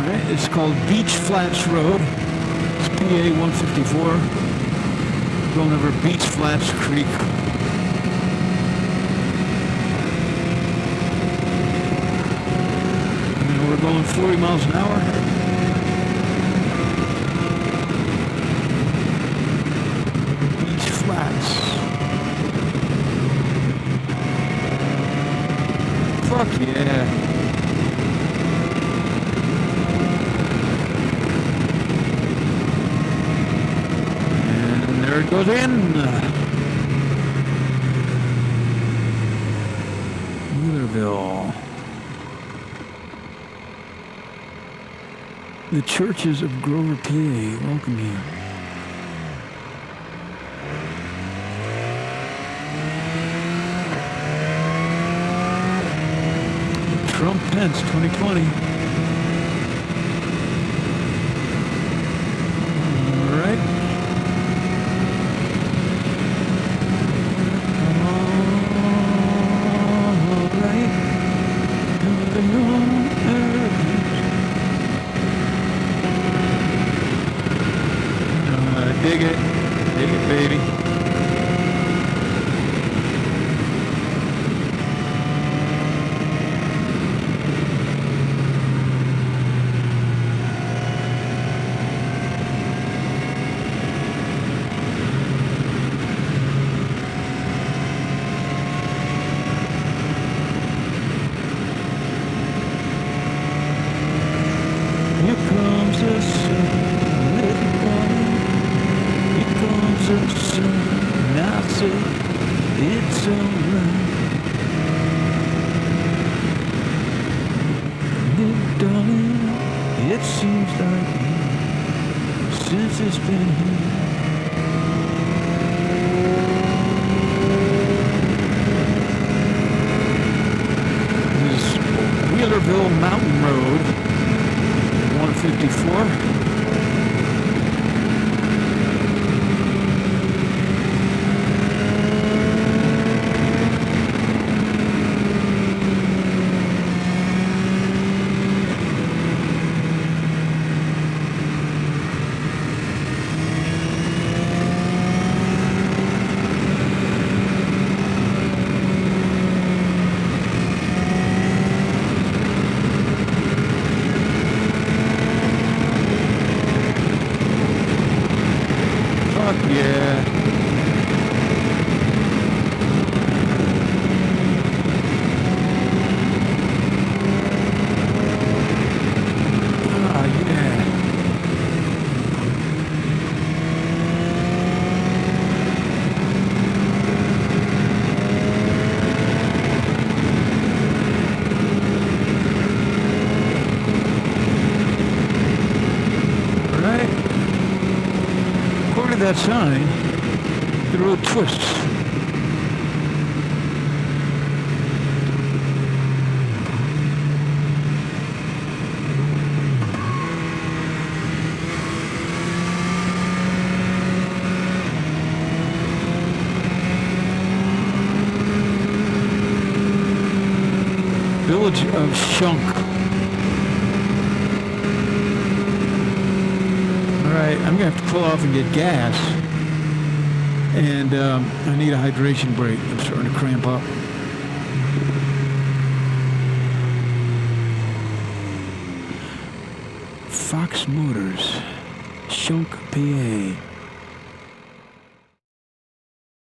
Alright, it's called Beach Flats Road. It's PA 154. Going over Beach Flats Creek. And we're going 40 miles an hour. Beach Flats. Fuck yeah. There it goes in. Wheelerville. The Churches of Grover, PA welcome you. Trump Pence 2020. Dig it, baby. Here comes the sun, let it go. Now say it's alright. Darling, it seems like years since it's been here. This is Wheelerville Mountain Road, 154. Yeah. Yeah. All right. According to that sign, the road twists. Village of Shunk. Alright, I'm gonna have to pull off and get gas. And I need a hydration break. I'm starting to cramp up. Fox Motors, Shunk, PA.